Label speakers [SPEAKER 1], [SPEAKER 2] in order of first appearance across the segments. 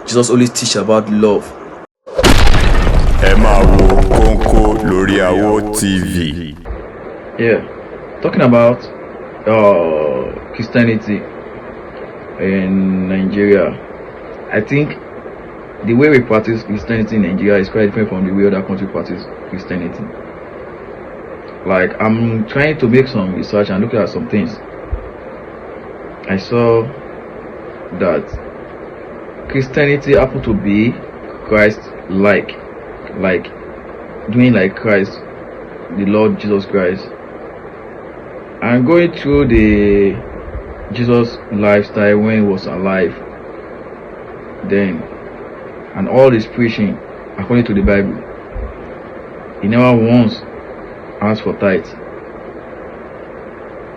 [SPEAKER 1] Jesus only teach about love.
[SPEAKER 2] Ẹ máa wo Kónkó lórí Àwo TV.
[SPEAKER 3] Yeah, talking about Christianity in Nigeria, I think the way we practice Christianity in Nigeria is quite different from the way other countries practice Christianity. Like, I'm trying to make some research and look at some things. I saw that Christianity happened to be Christ-like, like doing like Christ, the Lord Jesus Christ, and going through the Jesus lifestyle when he was alive, then, and all his preaching according to the Bible. He never once asked for tithe.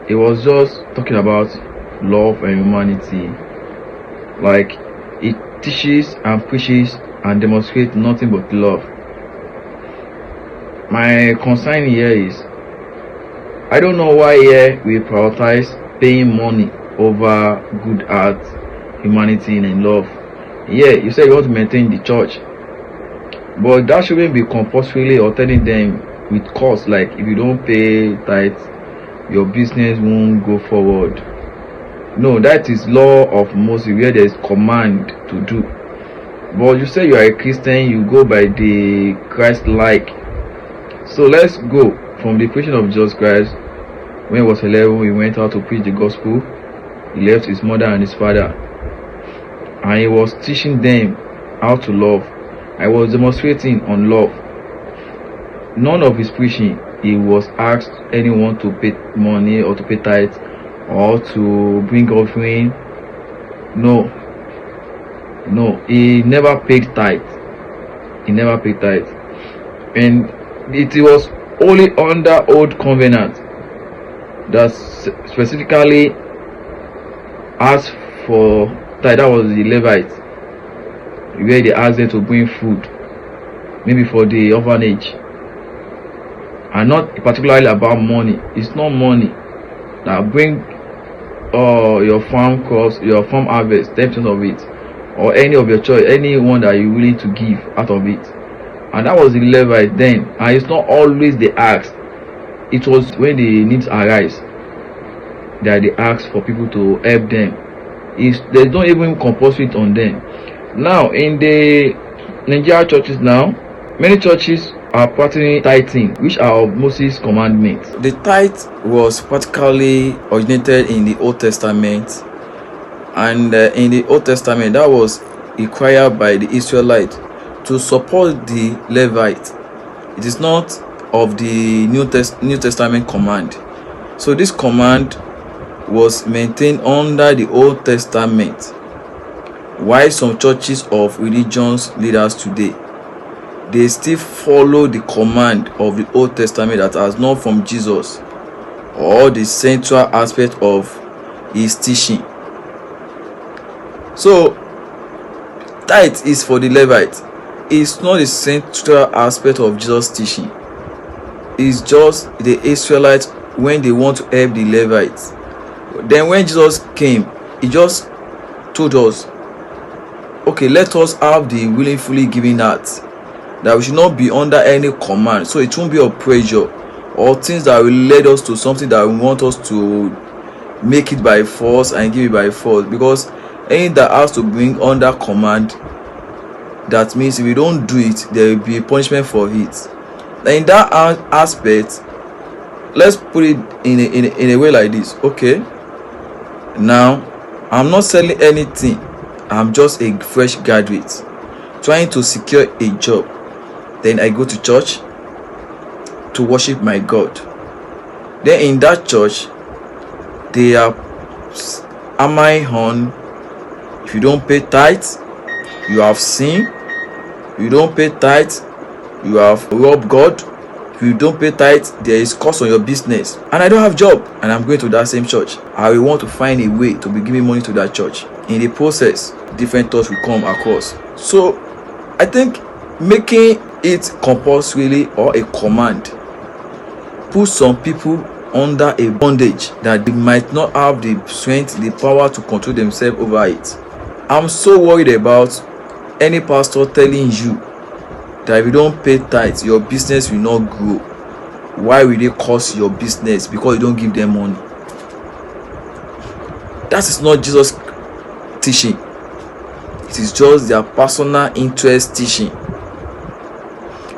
[SPEAKER 3] He was just talking about love and humanity. Like, it teaches and preaches and demonstrates nothing but love. My concern here is, I don't know why here we prioritize paying money over good heart, humanity, and love. Yeah, you say you want to maintain the church, but that shouldn't be compulsorily or telling them with cost, like if you don't pay tithe, your business won't go forward. No, that is law of Moses, where there is command to do. But you say you are a Christian, you go by the Christ-like. So let's go from the preaching of Jesus Christ. When he was 11, he went out to preach the gospel. He left his mother and his father, and he was teaching them how to love. I was demonstrating on love. None of his preaching he was asked anyone to pay money or to pay tithe or to bring offering. No, he never paid tithe. And it was only under old covenant that specifically asked for tithe. That was the Levites, where they asked them to bring food, maybe for the orphanage, and not particularly about money. It's not money. Now bring your farm crops, your farm harvest, 10% of it, or any of your choice, anyone that you're willing to give out of it. And that was the Levite then. And it's not always they ask. It was when the needs arise that they ask for people to help them. They don't even compulsory it on them. Now in the Nigerian churches now, many churches are practicing tithing, which are of Moses' commandments.
[SPEAKER 1] The tithe was practically originated in the Old Testament, and in the Old Testament that was required by the Israelites to support the Levite. It is not of the New Testament command. So this command was maintained under the Old Testament, while some churches of religious leaders today, they still follow the command of the Old Testament that has not from Jesus or the central aspect of his teaching. So tithe is for the Levite. It's not the central aspect of Jesus' teaching. It's just the Israelites when they want to help the Levites. Then when Jesus came, he just told us, okay, let us have the willingly giving heart, that we should not be under any command, so it won't be a pressure or things that will lead us to something that we want us to make it by force and give it by force. Because anything that has to bring under command, that means if we don't do it, there will be a punishment for it. And in that aspect, let's put it in a way like this. Okay, now I'm not selling anything, I'm just a fresh graduate trying to secure a job. Then I go to church to worship my God. Then in that church, they are hammering on, if you don't pay tithe, you have sinned. You don't pay tithe, you have robbed God. If you don't pay tithe, there is cost on your business. And I don't have job, and I'm going to that same church. I will want to find a way to be giving money to that church. In the process, different thoughts will come across. So I think making it compulsory or a command puts some people under a bondage that they might not have the strength, the power to control themselves over it. I'm so worried about any pastor telling you that if you don't pay tithes, your business will not grow, why will they curse your business? Because you don't give them money. That is not Jesus teaching. It is just their personal interest teaching.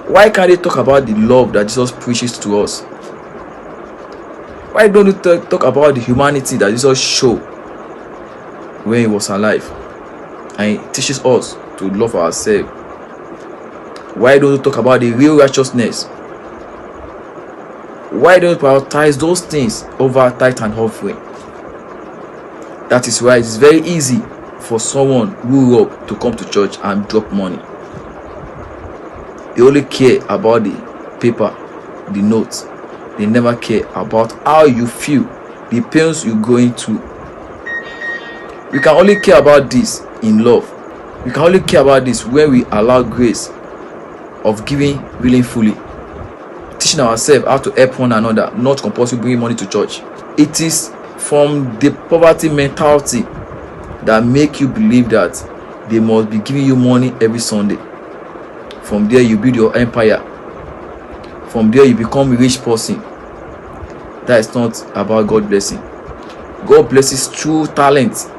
[SPEAKER 1] Why can't they talk about the love that Jesus preaches to us? Why don't you talk about the humanity that Jesus showed when he was alive? And he teaches us to love ourselves. Why don't you talk about the real righteousness? Why don't you prioritize those things over tithe and offering? That is why it's very easy for someone who grew up to come to church and drop money. They only care about the paper, the notes. They never care about how you feel, the pains you're going through. We can only care about this in love. We can only care about this when we allow grace of giving willingly, teaching ourselves how to help one another, not compulsory bringing money to church. It is from the poverty mentality that make you believe that they must be giving you money every Sunday. From there you build your empire. From there you become a rich person. That is not about God blessing. God blesses true talent,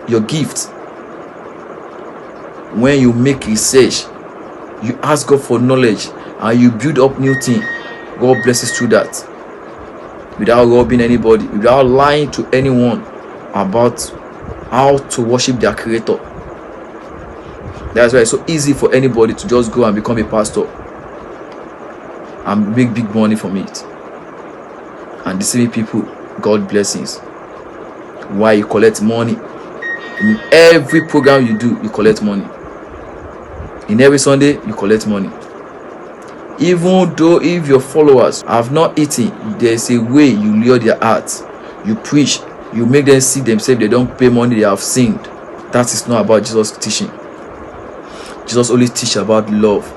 [SPEAKER 1] your gift. When you make research, you ask God for knowledge, and you build up new things, God blesses through that. Without robbing anybody, without lying to anyone about how to worship their creator. That's why it's so easy for anybody to just go and become a pastor and make big money from it, and deceiving people God blessings. Why? You collect money. In every program you do, you collect money. In every Sunday, you collect money. Even though if your followers have not eaten, there is a way you lure their hearts. You preach, you make them see themselves, they don't pay money, they have sinned. That is not about Jesus' teaching. Jesus only teach about love.